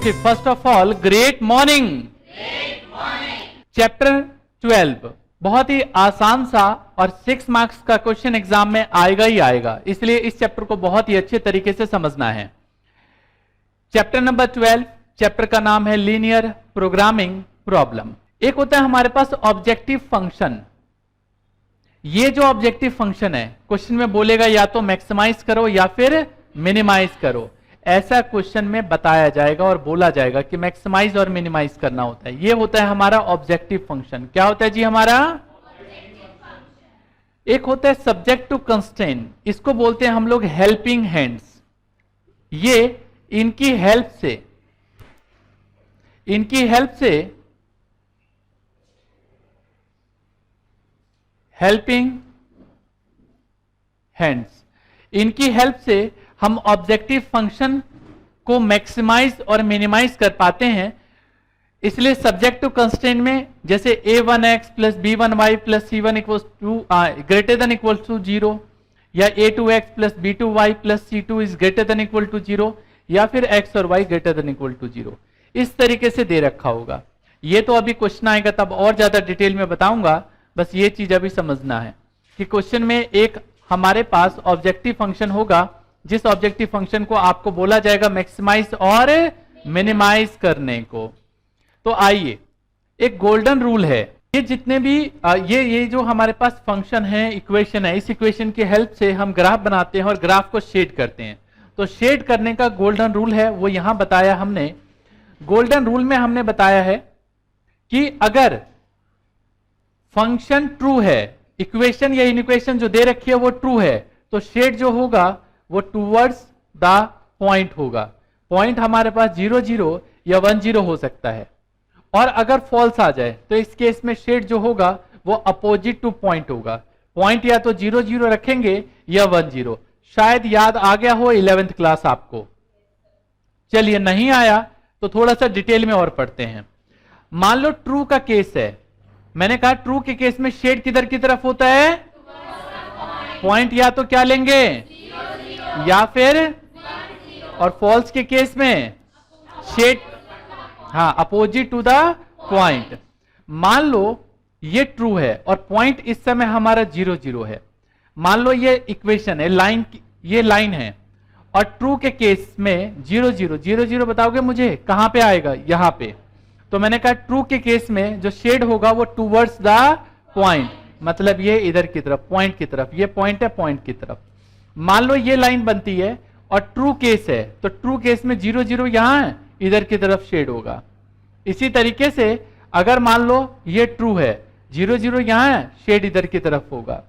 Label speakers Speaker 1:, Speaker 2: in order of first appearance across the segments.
Speaker 1: Okay, first of all great morning. Chapter 12 बहुत ही आसान सा और 6 मार्क्स का क्वेश्चन एग्जाम में आएगा ही आएगा, इसलिए इस चैप्टर को बहुत ही अच्छे तरीके से समझना है। चैप्टर नंबर 12, चैप्टर का नाम है लीनियर प्रोग्रामिंग प्रॉब्लम। एक होता है हमारे पास ऑब्जेक्टिव फंक्शन। ये जो ऑब्जेक्टिव फंक्शन है क्वेश्चन में बोलेगा या तो मैक्सिमाइज करो या फिर मिनिमाइज करो, ऐसा क्वेश्चन में बताया जाएगा और बोला जाएगा कि मैक्सिमाइज और मिनिमाइज करना होता है। ये होता है हमारा ऑब्जेक्टिव फंक्शन। क्या होता है जी हमारा? एक होता है सब्जेक्ट टू कंस्ट्रेंट, इसको बोलते हैं हम लोग हेल्पिंग हैंड्स। ये इनकी हेल्प से हेल्पिंग हैंड्स, इनकी हेल्प से हम ऑब्जेक्टिव फंक्शन को मैक्सिमाइज और मिनिमाइज कर पाते हैं। इसलिए सब्जेक्ट टू कंस्ट्रेंट में जैसे a1x plus b1y plus c1 equals to greater than equal to 0, या a2x plus b2y plus c2 is greater than equal to 0, या फिर x और y greater than equal to 0, इस तरीके से दे रखा होगा। ये तो अभी क्वेश्चन आएगा तब और ज्यादा डिटेल में बताऊंगा, बस ये चीज अभी समझना है कि क्वेश्चन में एक हमारे पास ऑब्जेक्टिव फंक्शन होगा, जिस ऑब्जेक्टिव फंक्शन को आपको बोला जाएगा मैक्सिमाइज और मिनिमाइज करने को। तो आइए, एक गोल्डन रूल है, ये जितने भी ये जो हमारे पास फंक्शन है, इक्वेशन है, इस इक्वेशन की हेल्प से हम ग्राफ बनाते हैं और ग्राफ को शेड करते हैं। तो शेड करने का गोल्डन रूल है, वो यहां बताया हमने। गोल्डन रूल में हमने बताया है कि अगर फंक्शन ट्रू है, इक्वेशन या इनइक्वेशन जो दे रखी है वो ट्रू है, तो शेड जो होगा वो टूवर्ड्स द पॉइंट होगा। पॉइंट हमारे पास 0 0 या 1 0 हो सकता है। और अगर फॉल्स आ जाए तो इस केस में शेड जो होगा वो अपोजिट टू पॉइंट होगा। पॉइंट या तो 0 0 रखेंगे या 1 0। शायद याद आ गया हो 11th क्लास आपको। चलिए, नहीं आया तो थोड़ा सा डिटेल में और पढ़ते हैं। मान लो ट्रू का केस है, मैंने कहा ट्रू के केस में शेड किधर की तरफ होता है? पॉइंट या तो क्या लेंगे? या फिर, और फॉल्स के केस में shade opposite to the point. मान लो ये ट्रू है और पॉइंट इस समय हमारा 0 0 है। मान लो ये इक्वेशन है, लाइन, ये लाइन है, और ट्रू के केस में 0 0 0 0 बताओगे मुझे कहां पे आएगा? यहां पे। तो मैंने कहा ट्रू के केस में जो शेड होगा वो टूवर्ड्स द पॉइंट, मतलब ये इधर की तरफ, पॉइंट की तरफ, ये पॉइंट है, पॉइंट की तरफ। मान लो ये लाइन बनती है और ट्रू केस है, तो ट्रू केस में 0 0 यहां है, इधर की तरफ शेड होगा। इसी तरीके से अगर मान लो ये ट्रू है, 0 0 यहां है, शेड इधर की तरफ होगा।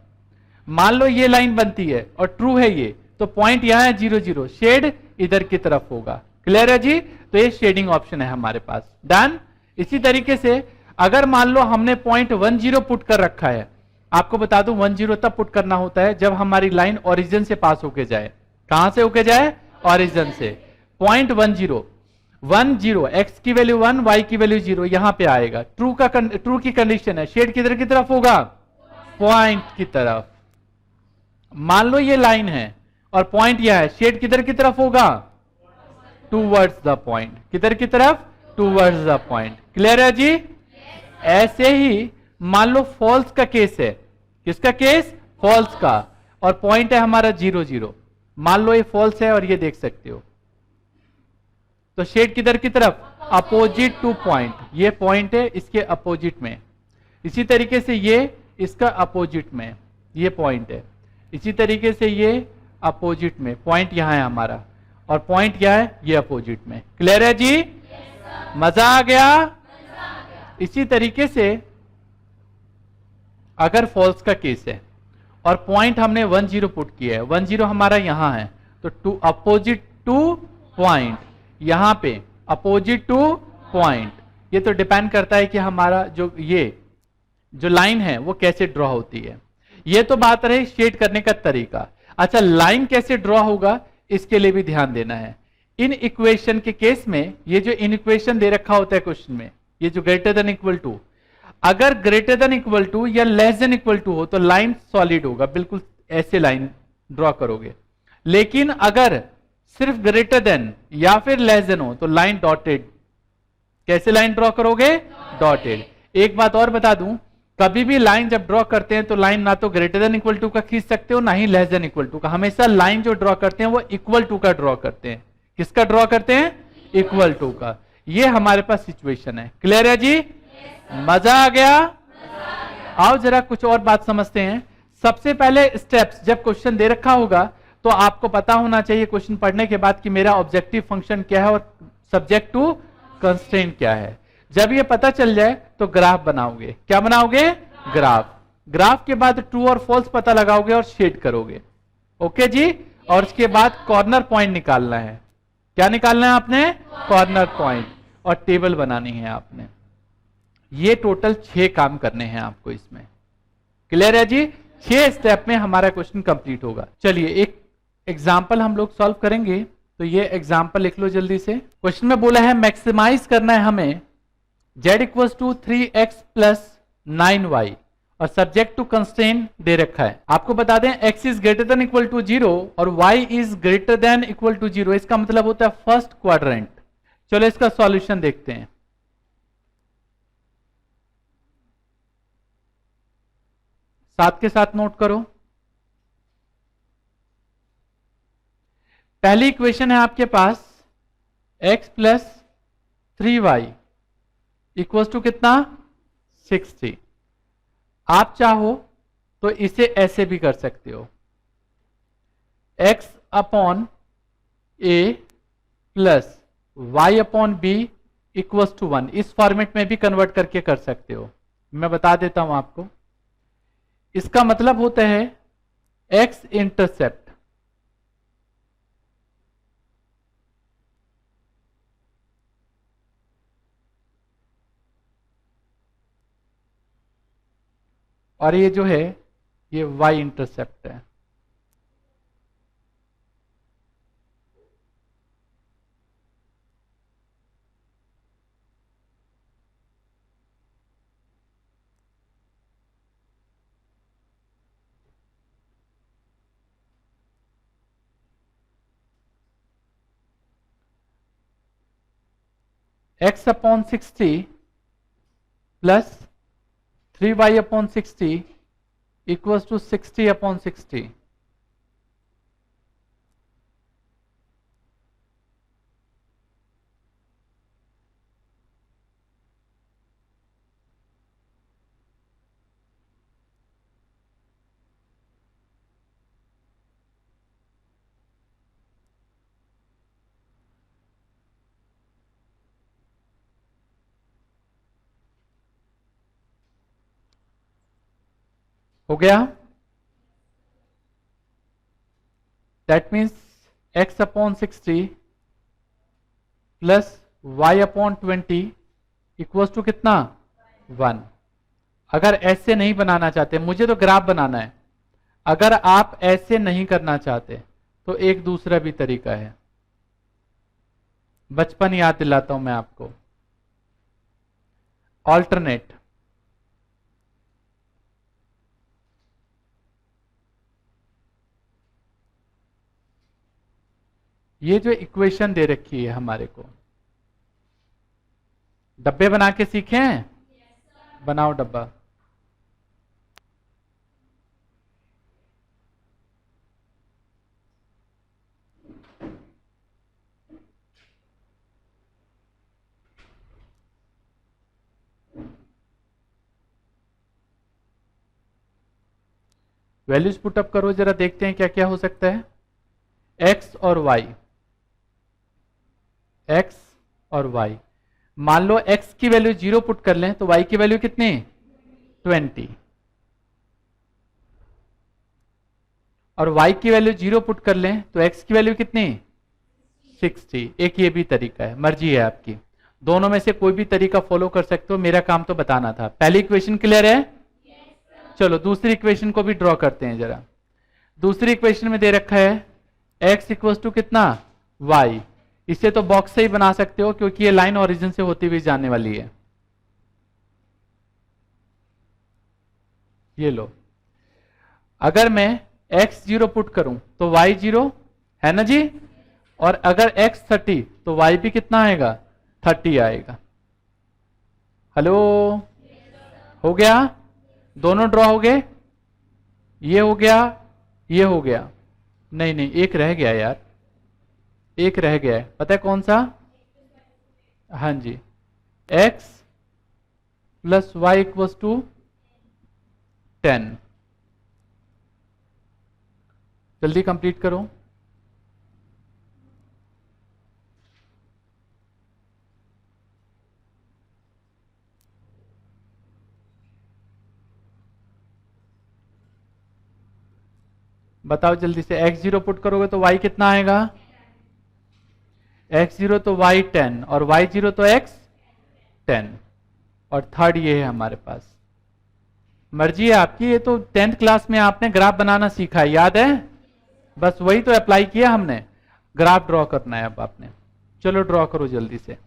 Speaker 1: मान लो ये लाइन बनती है और ट्रू है ये, तो पॉइंट यहां है 0 0, शेड इधर की तरफ होगा। क्लियर है जी? तो ये शेडिंग ऑप्शन है हमारे पास। डन। इसी तरीके से अगर मान लो हमने पॉइंट 1 0 पुट कर रखा है, आपको बता दूं 1 0 तब पुट करना होता है जब हमारी लाइन ओरिजिन से पास होके जाए। कहां से होके जाए? ओरिजिन से। पॉइंट 1 0 1 0, x की वैल्यू 1, y की वैल्यू 0, यहां पे आएगा। ट्रू की कंडीशन है, शेड किधर की तरफ होगा? पॉइंट की तरफ। मान लो ये लाइन है और पॉइंट यह है, शेड किधर की तरफ होगा? Towards the point. किधर की तरफ? Towards the point. क्लियर है जी? ऐसे ही मान लो फॉल्स का केस है। किसका केस? फॉल्स का। और पॉइंट है हमारा 0 0। मान लो ये फॉल्स है और ये देख सकते हो, तो शेड किधर की तरफ? Opposite two point. ये पॉइंट है, इसके अपोजिट में। इसी तरीके से ये इसका अपोजिट में, ये पॉइंट है। इसी तरीके से ये अपोजिट में, पॉइंट यहां है हमारा, और पॉइंट क्या है? ये अपोजिट में। क्लियर है जी? मजा आ गया? इसी तरीके से अगर फॉल्स का केस है और पॉइंट हमने 1 0 पुट किया है, 1 0 हमारा यहां है, तो अपोजिट टू पॉइंट, यहां पे अपोजिट टू पॉइंट। ये तो डिपेंड करता है कि हमारा ये जो लाइन है वो कैसे ड्रॉ होती है। ये तो बात रही शेड करने का तरीका। अच्छा, लाइन कैसे ड्रॉ होगा इसके लिए भी ध्यान देना है। इन इक्वेशन के केस में ये जो इन इक्वेशन दे रखा होता है क्वेश्चन में, ये जो ग्रेटर देन इक्वल टू, अगर ग्रेटर देन इक्वल टू या लेस देन इक्वल टू हो तो लाइन सॉलिड होगा, बिल्कुल ऐसे लाइन ड्रॉ करोगे। लेकिन अगर सिर्फ ग्रेटर देन या फिर लेस देन हो तो लाइन डॉटेड। कैसे लाइन ड्रॉ करोगे? डॉटेड। एक बात और बता दूं, कभी भी लाइन जब ड्रॉ करते हैं तो लाइन ना तो ग्रेटर देन इक्वल टू का खींच सकते हो ना ही लेस देन इक्वल टू का। हमेशा लाइन जो ड्रॉ करते हैं वो इक्वल टू का ड्रॉ करते हैं। किसका ड्रॉ करते हैं? इक्वल टू का। ये हमारे पास सिचुएशन है। क्लियर है जी? मजा आ गया? आओ जरा कुछ और बात समझते हैं। सबसे पहले स्टेप्स, जब क्वेश्चन दे रखा होगा तो आपको पता होना चाहिए क्वेश्चन पढ़ने के बाद कि मेरा ऑब्जेक्टिव फंक्शन क्या है और सब्जेक्ट टू कंस्ट्रेंट क्या है। जब ये पता चल जाए तो ग्राफ बनाओगे। क्या बनाओगे? ग्राफ। ग्राफ के बाद ट्रू और फॉल्स पता लगाओगे और शेड करोगे। ओके जी? और उसके बाद कॉर्नर पॉइंट निकालना है। क्या निकालना है आपने? Corner point. और टेबल बनानी है आपने। ये टोटल 6 काम करने हैं आपको इसमें। क्लियर है जी? 6 स्टेप में हमारा क्वेश्चन कंप्लीट होगा। चलिए एक एग्जाम्पल हम लोग सॉल्व करेंगे। तो ये एग्जाम्पल लिख लो जल्दी से। क्वेश्चन में बोला है मैक्सिमाइज करना है हमें z equals to 3x plus 9y और सब्जेक्ट टू कंस्ट्रेंट दे रखा है। आपको बता दें x is greater than equal to 0 और y is greater than equal to 0। इसका मतलब होता है फर्स्ट क्वाड्रेंट। चलो इसका सॉल्यूशन देखते हैं। साथ के साथ नोट करो। पहली इक्वेशन है आपके पास x plus 3y equals to कितना? 60। आप चाहो तो इसे ऐसे भी कर सकते हो, x upon a plus y upon b equals to 1। इस फॉर्मेट में भी कन्वर्ट करके कर सकते हो। मैं बता देता हूं आपको। इसका मतलब होता है x इंटरसेप्ट और ये जो है ये y इंटरसेप्ट है। x upon 60 plus 3y upon 60 equals to 60 upon 60। हो गया? That means x upon 60 plus y upon 20 equals to कितना? 1। अगर ऐसे नहीं बनाना चाहते, मुझे तो ग्राफ बनाना है, अगर आप ऐसे नहीं करना चाहते तो एक दूसरा भी तरीका है। बचपन याद दिलाता हूं मैं आपको। ऑल्टरनेट। ये जो इक्वेशन दे रखी है हमारे को, डब्बे बना के सीखे हैं? बनाओ डब्बा। वैल्यूज पुटअप करो जरा, देखते हैं क्या क्या हो सकता है। x और y, x और y। मान लो x की वैल्यू 0 पुट कर लें तो y की वैल्यू कितनी? 20। और y की वैल्यू 0 पुट कर लें तो x की वैल्यू कितनी? 60। एक ये भी तरीका है, मर्जी है आपकी। दोनों में से कोई भी तरीका फॉलो कर सकते हो, मेरा काम तो बताना था। पहली इक्वेशन क्लियर है? चलो दूसरी इक्वेशन को भी ड्रॉ करते हैं जरा। दूसरी इक्वेशन में दे रखा है x इक्वल टू कितना? y। इसे तो बॉक्स से ही बना सकते हो क्योंकि ये लाइन ओरिजिन से होती हुई जाने वाली है। ये लो, अगर मैं x 0 पुट करूं तो y 0 है ना जी। और अगर x 30 तो y भी कितना आएगा 30 आएगा। हेलो, हो गया? दोनों ड्रॉ हो गए, ये हो गया, ये हो गया। नहीं नहीं, एक रह गया यार, एक रह गया है, पता है कौन सा? हाँ जी, x plus y equals to 10। जल्दी कंप्लीट करो। बताओ जल्दी से, x0 पुट करोगे तो y कितना आएगा? x0 तो y 10 और y0 तो x 10 और थर्ड ये है हमारे पास। मर्जी है आपकी, ये तो 10th क्लास में आपने ग्राफ बनाना सीखा है, याद है? बस वही तो अप्लाई किया हमने, ग्राफ ड्रॉ करना है अब आपने। चलो ड्रॉ करो जल्दी से।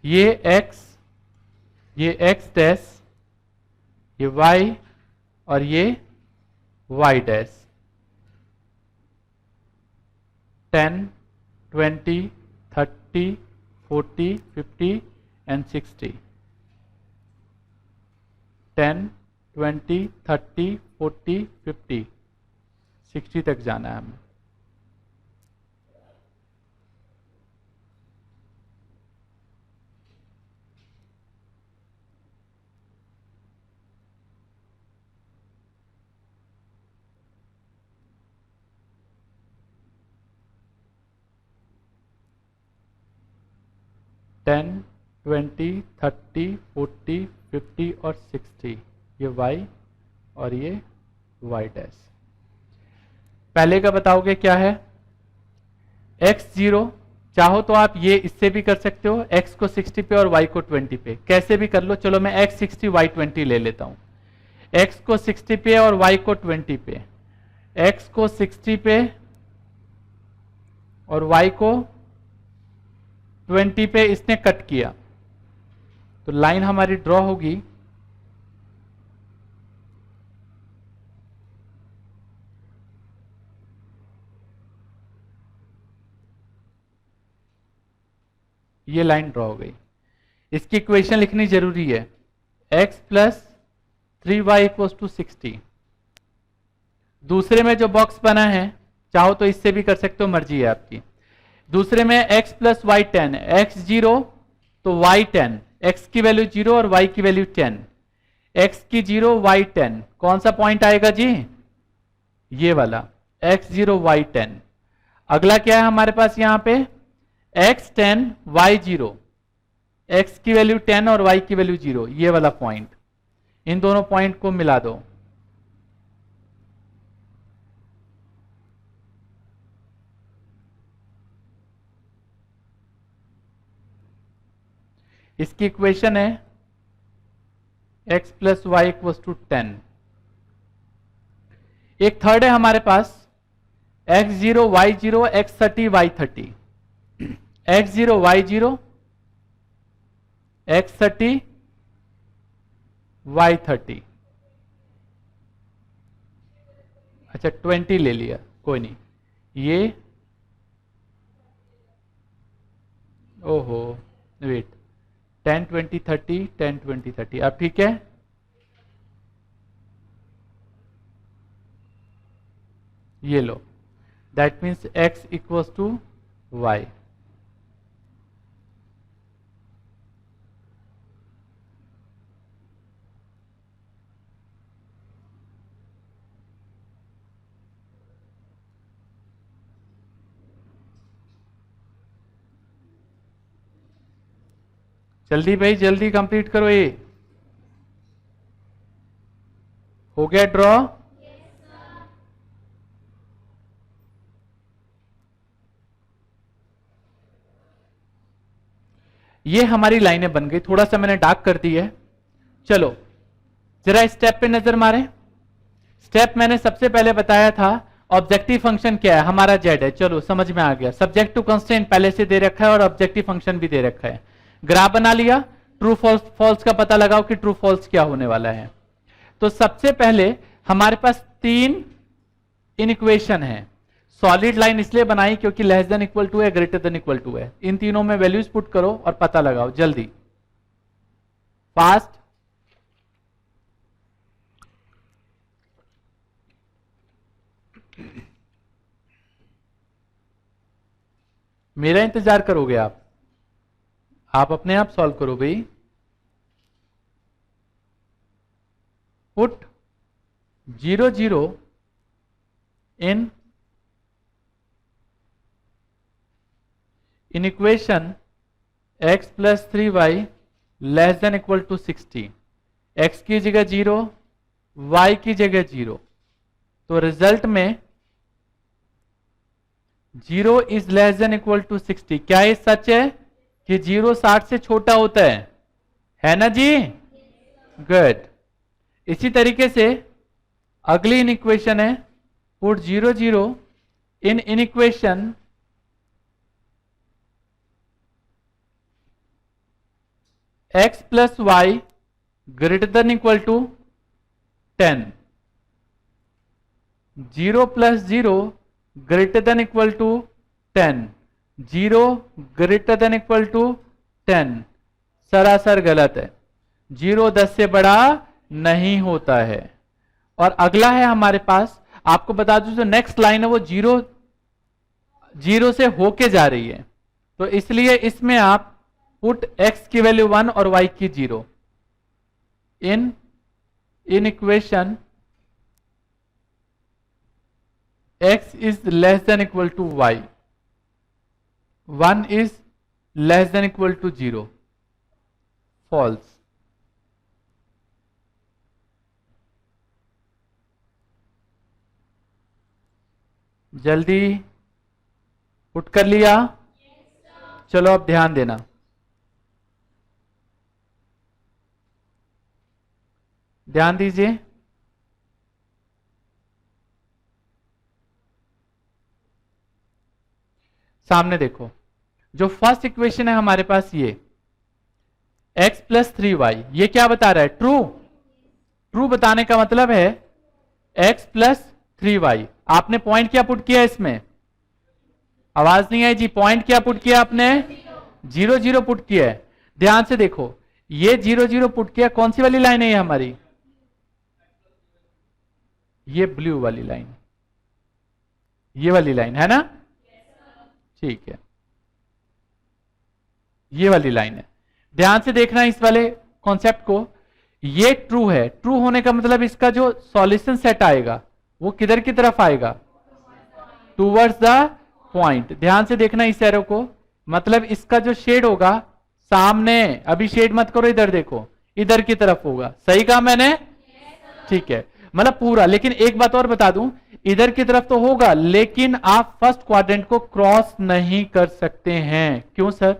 Speaker 1: ये x, ये x डैश, ये y और ये y डैश। 10, 20, 30, 40, 50 एंड 60। 10, 20, 30, 40, 50, 60 तक जाना है हमें। टेन, 20, 30, 40, 50 और 60, ये y और ये y डैश। पहले का बताओगे क्या है? x0, चाहो तो आप ये इससे भी कर सकते हो, x को 60 पे और y को 20 पे, कैसे भी कर लो। चलो मैं x 60 y 20 ले लेता हूं। x को 60 पे और y को 20 पे, x को 60 पे और y को 20 पे इसने कट किया, तो लाइन हमारी ड्रॉ होगी ये लाइन ड्रॉ हो गई। इसकी इक्वेशन लिखनी जरूरी है, x plus 3y equals to 60। दूसरे में जो बॉक्स बना है, चाहो तो इससे भी कर सकते हो, मर्जी है आपकी। दूसरे में x प्लस वाई 10, x0 तो y 10, x की वैल्यू 0 और y की वैल्यू 10, x की 0 y 10, कौन सा पॉइंट आएगा जी? ये वाला, x0 y 10। अगला क्या है हमारे पास यहां पे? x 10 y 0, x की वैल्यू 10 और y की वैल्यू 0, ये वाला पॉइंट। इन दोनों पॉइंट को मिला दो। इसकी इक्वेशन है x plus y equals to 10। एक थर्ड है हमारे पास, x0 y0 x30 y30, x0 y0 x30 y30। अच्छा 20 ले लिया, कोई नहीं। ये ओहो वेट, 10 20 30 10 20 30, अब ठीक है। ये लो, that means x equals to y। जल्दी भाई जल्दी कंप्लीट करो। ये हो गया ड्रॉ? ये हमारी लाइनें बन गई, थोड़ा सा मैंने डार्क कर दी है। चलो जरा स्टेप पे नजर मारें। स्टेप मैंने सबसे पहले बताया था, ऑब्जेक्टिव फंक्शन क्या है, हमारा जेड है, चलो समझ में आ गया। सब्जेक्ट टू कंस्ट्रेंट पहले से दे रखा है और ऑब्जेक्टिव फंक्शन भी दे रखा है। ग्राफ बना लिया, ट्रू फॉल्स फॉल्स का पता लगाओ कि ट्रू फॉल्स क्या होने वाला है। तो सबसे पहले हमारे पास 3 इनइक्वेशन है। सॉलिड लाइन इसलिए बनाई क्योंकि लेस देन इक्वल टू है, ग्रेटर देन इक्वल टू है। इन तीनों में वैल्यूज पुट करो और पता लगाओ जल्दी, फास्ट। मेरा इंतजार करोगे आप अपने आप सॉल्व करो भाई। Put 0 0 in equation x plus 3y less than equal to 60। x की जगह 0, y की जगह 0। तो रिजल्ट में 0 is less than equal to 60। क्या ये सच है कि 0 60 से छोटा होता है ना जी? गुड। इसी तरीके से अगली इक्वेशन है, put 0 0 in equation x plus y greater than equal to 10। 0 plus 0 greater than equal to 10। 0 greater than equal to 10 सरासर गलत है। 0 10 से बड़ा नहीं होता है। और अगला है हमारे पास, आपको बता दूं जो नेक्स्ट लाइन है वो 0 से होके जा रही है, तो इसलिए इसमें आप पुट x की वैल्यू 1 और y की 0 in equation x is less than equal to y, 1 is less than equal to 0, false. जल्दी पुट कर लिया? चलो अब ध्यान देना, ध्यान दीजिए। सामने देखो, जो फर्स्ट इक्वेशन है हमारे पास ये x प्लस 3y, ये क्या बता रहा है? ट्रू। ट्रू बताने का मतलब है x प्लस 3y। आपने पॉइंट क्या पुट किया इसमें? आवाज नहीं आई जी। पॉइंट क्या पुट किया आपने? 0 0 पुट किया है। ध्यान से देखो, ये 0 0 पुट किया। कौन सी वाली लाइन है ये हमारी? ये ब्लू वाली लाइन, ये वाली लाइन है ना? ठीक है, ये वाली लाइन है। ध्यान से देखना इस वाले कॉन्सेप्ट को। ये ट्रू है। ट्रू होने का मतलब इसका जो सॉल्यूशन सेट आएगा वो किधर की तरफ आएगा? Towards the point. ध्यान से देखना इस एरो को, मतलब इसका जो शेड होगा सामने, अभी शेड मत करो, इधर देखो, इधर की तरफ होगा। सही कहा मैंने? ठीक है, मतलब पूरा। लेकिन एक बात और बता दूं, इधर की तरफ तो होगा लेकिन आप फर्स्ट क्वाड्रेंट को क्रॉस नहीं कर सकते हैं। क्यों सर?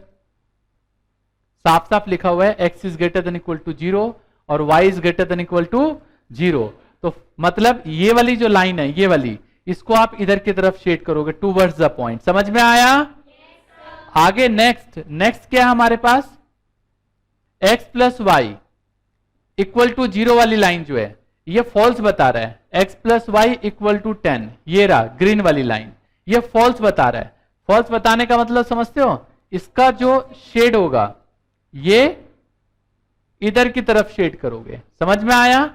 Speaker 1: साफ साफ लिखा हुआ है x is greater than equal to 0 और y is greater than equal to 0। तो मतलब ये वाली जो लाइन है, ये वाली, इसको आप इधर की तरफ शेड करोगे टूवर्ड्स द पॉइंट। समझ में आया? आगे नेक्स्ट क्या है हमारे पास? x plus y equal to 0 वाली लाइन जो है ये फॉल्स बता रहा है। x plus y equal to 10, ये रहा ग्रीन वाली लाइन, ये फॉल्स बता रहा है। फॉल्स बताने का मतलब समझते हो? इसका जो शेड होगा ये इधर की तरफ शेड करोगे। समझ में आया?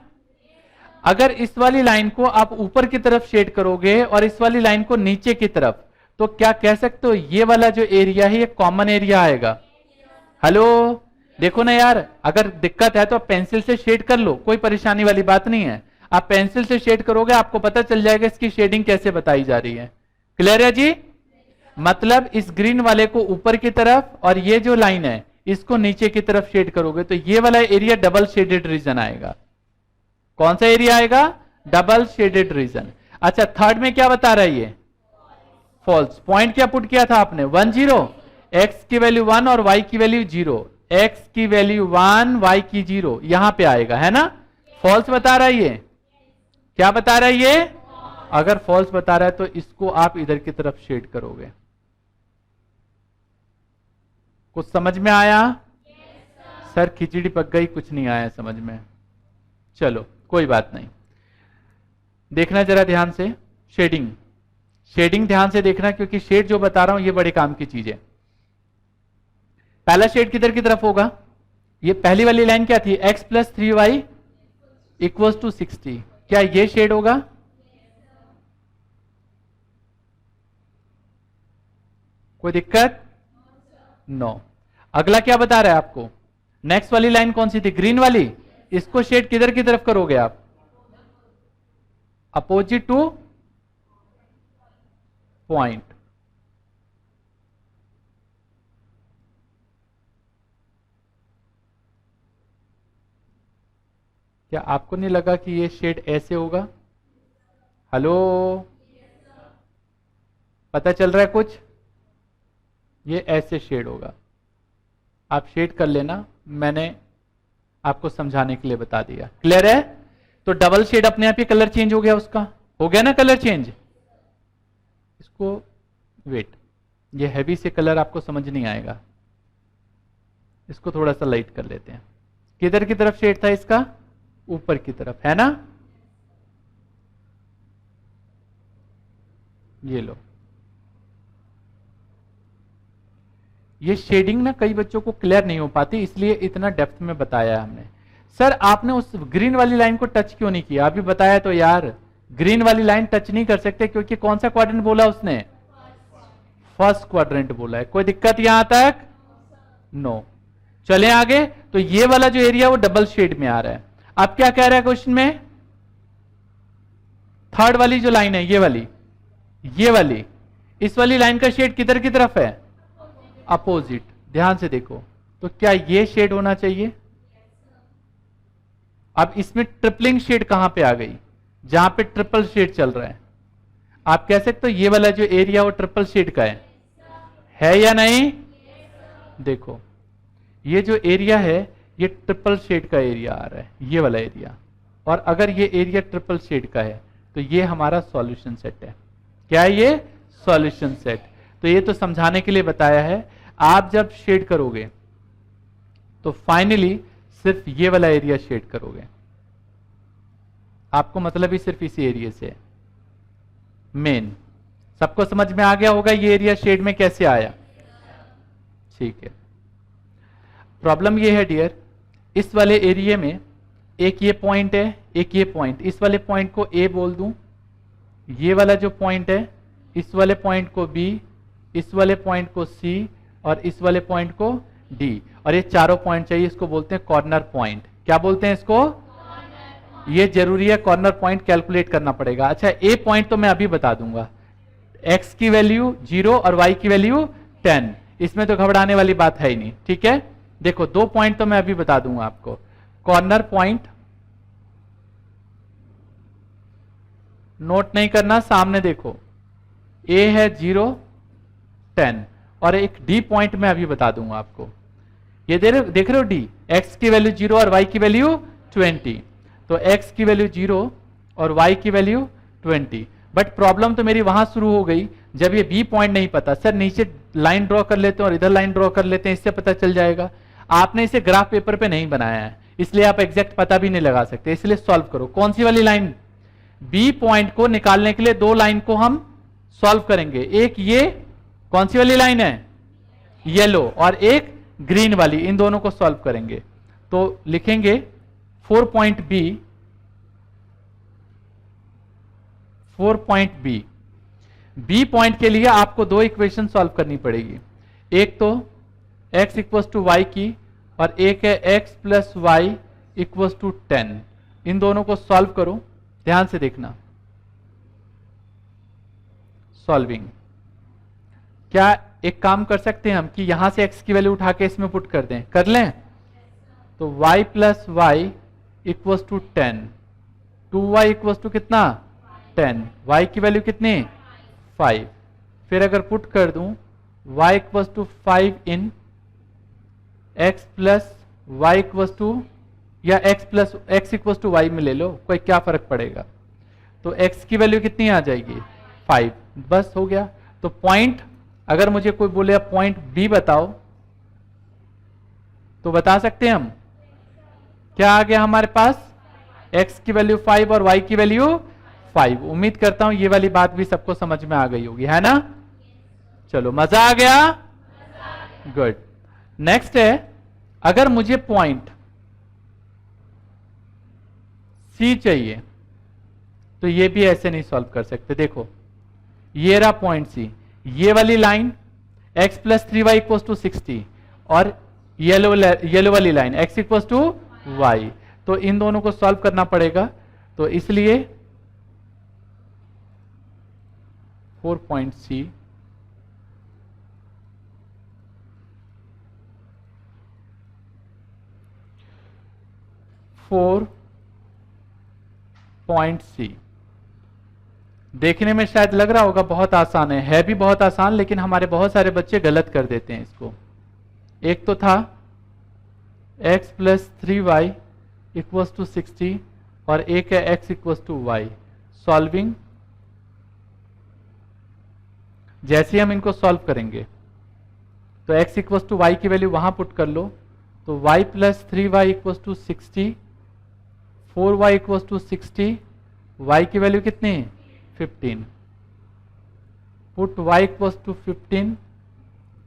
Speaker 1: अगर इस वाली लाइन को आप ऊपर की तरफ शेड करोगे और इस वाली लाइन को नीचे की तरफ, तो क्या कह सकते हो ये वाला जो एरिया है ये कॉमन एरिया आएगा। हेलो, देखो ना यार, अगर दिक्कत है तो आप पेंसिल से शेड कर लो, कोई परेशानी वाली बात नहीं है। आप पेंसिल से शेड करोगे, आपको पता चल जाएगा इसकी शेडिंग कैसे बताई जा रही है। क्लियर है जी? मतलब इस ग्रीन वाले को ऊपर की तरफ और ये जो लाइन है इसको नीचे की तरफ शेड करोगे तो ये वाला एरिया डबल शेडेड रीजन आएगा। कौन सा एरिया आएगा? Double shaded region. अच्छा, थर्ड में क्या बता रहा है ये? फॉल्स। पॉइंट क्या पुट किया था आपने? 1 0, x की वैल्यू 1 और y की वैल्यू 0। x की वैल्यू 1, y की 0 यहां पे आएगा, है ना? फॉल्स बता रहा है ये। क्या बता रहा है ये? अगर फॉल्स बता रहा है तो इसको आप इधर की तरफ शेड करोगे। कुछ समझ में आया? सर खिचड़ी पक गई, कुछ नहीं आया समझ में। चलो कोई बात नहीं, देखना जरा ध्यान से। शेडिंग, शेडिंग ध्यान से देखना, क्योंकि शेड जो बता रहा हूं ये बड़े काम की चीज है। पहला शेड किधर की तरफ होगा? ये पहली वाली लाइन क्या थी? x plus 3y equals to 60। क्या ये शेड होगा? कोई दिक्कत? नो। अगला क्या बता रहा है आपको? नेक्स्ट वाली लाइन कौन सी थी? ग्रीन वाली। इसको शेड किधर की तरफ करोगे आप? Opposite two point. क्या आपको नहीं लगा कि ये शेड ऐसे होगा? हेलो, पता चल रहा है कुछ? ये ऐसे शेड होगा। आप शेड कर लेना, मैंने आपको समझाने के लिए बता दिया। क्लियर है? तो डबल शेड अपने आप ही कलर चेंज हो गया, उसका हो गया ना कलर चेंज। इसको वेट, ये हैवी से कलर आपको समझ नहीं आएगा, इसको थोड़ा सा लाइट कर लेते हैं। किधर की तरफ शेड था इसका? ऊपर की तरफ, है ना? ये लो, ये शेडिंग ना कई बच्चों को क्लियर नहीं हो पाती, इसलिए इतना डेप्थ में बताया है हमने। सर आपने उस ग्रीन वाली लाइन को टच क्यों नहीं किया? अभी बताया तो यार, ग्रीन वाली लाइन टच नहीं कर सकते क्योंकि कौन सा क्वाड्रेंट बोला उसने? फर्स्ट क्वाड्रेंट बोला है। कोई दिक्कत यहां तक? नो। चले आगे। तो ये वाला जो एरिया वो डबल शेड में आ रहा है। अब क्या कह रहा है क्वेश्चन में? थर्ड वाली जो लाइन है, ये वाली, इस वाली लाइन का शेड किधर की तरफ है? अपोजिट। ध्यान से देखो, तो क्या ये शेड होना चाहिए? अब इसमें ट्रिपलिंग शेड कहां पे आ गई? जहां पे ट्रिपल शेड चल रहा है। आप कह सकते हो ये वाला जो एरिया वो ट्रिपल शेड का है या नहीं? देखो ये जो एरिया है ये ट्रिपल शेड का एरिया आ रहा है, ये वाला एरिया। और अगर ये एरिया ट्रिपल शेड का है तो ये हमारा सॉल्यूशन सेट है। क्या है ये? Solution set. तो ये तो समझाने के लिए बताया है। आप जब शेड करोगे तो फाइनली सिर्फ ये वाला एरिया शेड करोगे। आपको मतलब ही सिर्फ इसी एरिया से मेन। सबको समझ में आ गया होगा ये एरिया शेड में कैसे आया? ठीक है। प्रॉब्लम ये है डियर, इस वाले एरिया में एक ये पॉइंट है, एक ये पॉइंट। इस वाले पॉइंट को ए बोल दूं, ये वाला जो पॉइंट है इस वाले पॉइंट को बी, इस वाले पॉइंट को सी और इस वाले पॉइंट को डी। और ये चारों पॉइंट चाहिए, इसको बोलते हैं कॉर्नर पॉइंट। क्या बोलते हैं इसको? ये जरूरी है, कॉर्नर पॉइंट कैलकुलेट करना पड़ेगा। अच्छा ए पॉइंट तो मैं अभी बता दूंगा, x की वैल्यू 0 और y की वैल्यू 10। इसमें तो घबराने वाली बात है ही नहीं। ठीक है, देखो दो पॉइंट तो मैं अभी बता दूंगा आपको। कॉर्नर पॉइंट नोट नहीं करना, सामने देखो, a है 0 10 और एक d पॉइंट मैं अभी बता दूंगा आपको। ये देख रहे हो d, x की वैल्यू 0 और y की वैल्यू 20। तो x की वैल्यू 0 और y की वैल्यू 20। बट प्रॉब्लम तो मेरी वहां शुरू हो गई जब ये b पॉइंट नहीं पता। सर नीचे लाइन ड्रॉ कर लेते हैं और इधर लाइन ड्रॉ कर लेते हैं, इससे पता चल जाएगा। आपने इसे ग्राफ पेपर पे नहीं बनाया है, इसलिए आप एग्जैक्ट पता भी नहीं लगा सकते। इसलिए सॉल्व करो। कौन सी वाली लाइन? b पॉइंट को निकालने के लिए दो लाइन को हम सॉल्व करेंगे। एक ये कौन सी वाली लाइन है? येलो, और एक ग्रीन वाली। इन दोनों को सॉल्व करेंगे तो लिखेंगे 4 पॉइंट बी पॉइंट के लिए आपको दो इक्वेशन सॉल्व करनी पड़ेगी। एक तो x इक्वल्स टू वाई की और एक है x plus y equals to 10। इन दोनों को सॉल्व करो, ध्यान से देखना। सॉल्विंग, क्या एक काम कर सकते हैं हम कि यहां से x की वैल्यू उठा के इसमें पुट कर दें? कर लें? तो y plus y equals to 10, 2y equals to कितना? 10। y की वैल्यू कितनी? 5। फिर अगर पुट कर दूं y equals to 5 in x plus y equals to, या x plus x equals to y में ले लो, कोई क्या फर्क पड़ेगा। तो x की वैल्यू कितनी आ जाएगी 5, बस हो गया। तो पॉइंट, अगर मुझे कोई बोले आप पॉइंट B बताओ तो बता सकते हैं हम, क्या आ गया हमारे पास, x की वैल्यू 5 और y की वैल्यू 5। उम्मीद करता हूं ये वाली बात भी सबको समझ में आ गई होगी, है ना। चलो मजा आ गया, गुड। नेक्स्ट है, अगर मुझे पॉइंट C चाहिए तो ये भी ऐसे नहीं सॉल्व कर सकते। देखो ये रहा पॉइंट C, ये वाली line x plus 3y equals to 60 और येलो वाली line x equals to y, तो इन दोनों को सॉल्व करना पड़ेगा। तो इसलिए 4 पॉइंट C, पॉइंट C देखने में शायद लग रहा होगा बहुत आसान है भी बहुत आसान, लेकिन हमारे बहुत सारे बच्चे गलत कर देते हैं इसको। एक तो था x plus 3y equals to 60 और एक है x equals to y। Solving, जैसे हम इनको सॉल्व करेंगे तो x इक्वल्स टू y की वैल्यू वहां पुट कर लो, तो y plus 3y equals to 60, 4y equals to 60, y की वैल्यू कितनी 15, put y equals to 15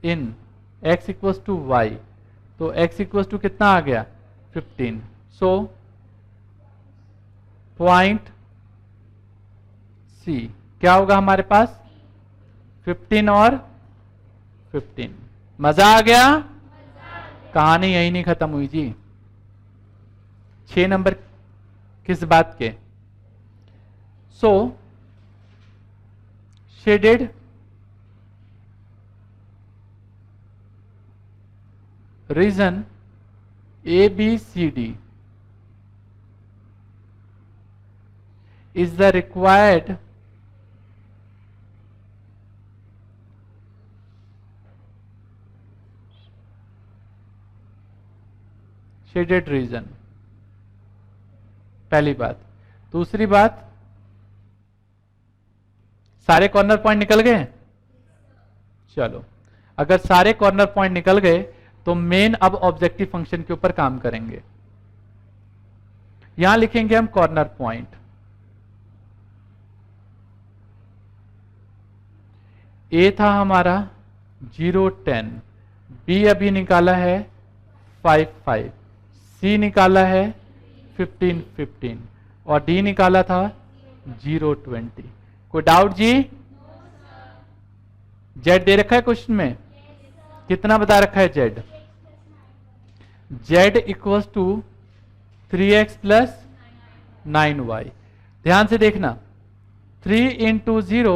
Speaker 1: in x equals to y, तो x इक्वल्स टू कितना आ गया 15। सो पॉइंट C क्या होगा हमारे पास 15 और 15। मजा आ गया, कहानी यही नहीं खत्म हुई जी। 6 नंबर किस बात के, so shaded region ABCD is the required shaded region, पहली बात। दूसरी बात, सारे कॉर्नर पॉइंट निकल गए। चलो अगर सारे कॉर्नर पॉइंट निकल गए तो मेन अब ऑब्जेक्टिव फंक्शन के ऊपर काम करेंगे। यहां लिखेंगे हम कॉर्नर पॉइंट, ए था हमारा 0 10, बी अभी निकाला है 5 5, सी निकाला है 15 15 और डी निकाला था 0 20। कोई डाउट जी? जेड दे रखा है क्वेश्चन में, कितना बता रखा है z? Z equals to 3x plus 9y। ध्यान से देखना, 3 इंटू 0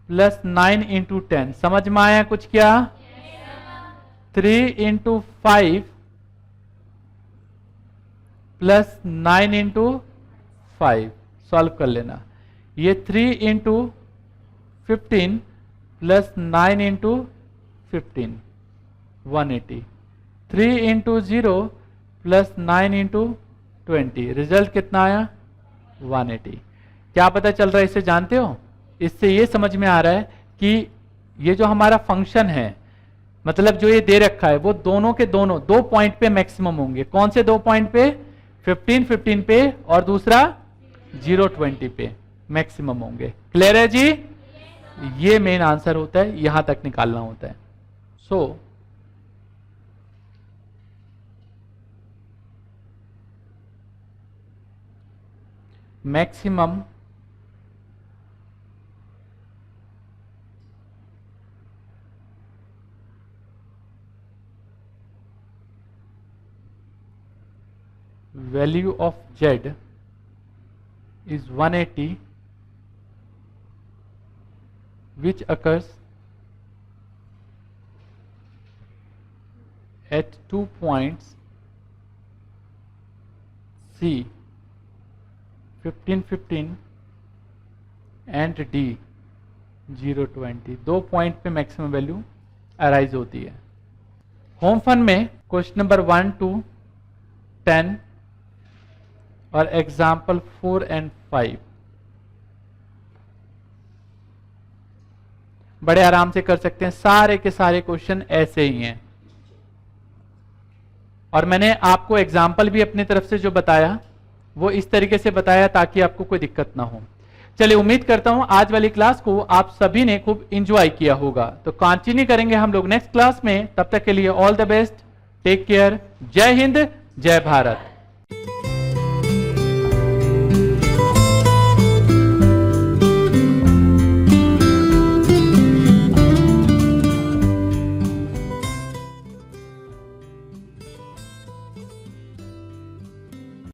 Speaker 1: प्लस 9 इंटू 10, समझ में आया कुछ क्या? 3 इंटू 5 प्लस 9 इंटू 5, सॉल्व कर लेना। ये 3 into 15 plus 9 into 15 180, 3 into 0 plus 9 into 20, result कितना आया 180। क्या पता चल रहा है इससे, जानते हो? इससे ये समझ में आ रहा है कि ये जो हमारा फंक्शन है, मतलब जो ये दे रखा है, वो दोनों के दोनों 2 पॉइंट पे मैक्सिमम होंगे। कौन से 2 पॉइंट पे? 15 15 पे और दूसरा 0 20 पे मैक्सिमम होंगे। क्लियर है जी? ये मेन आंसर होता है, यहां तक निकालना होता है। So maximum value of z is 180, which occurs at 2 points C 15 15 and D 0 20। 2 point पे मैक्सिमम वैल्यू अराइज होती है। होम फन में क्वेश्चन नंबर 1 to 10 और एग्जाम्पल 4 and 5 बड़े आराम से कर सकते हैं। सारे के सारे क्वेश्चन ऐसे ही हैं, और मैंने आपको एग्जाम्पल भी अपनी तरफ से जो बताया वो इस तरीके से बताया ताकि आपको कोई दिक्कत ना हो। चलिए, उम्मीद करता हूं आज वाली क्लास को आप सभी ने खूब इंजॉय किया होगा। तो कंटिन्यू करेंगे हम लोग नेक्स्ट क्लास में। तब तक के लिए all the best, take care, जय हिंद, जय भारत।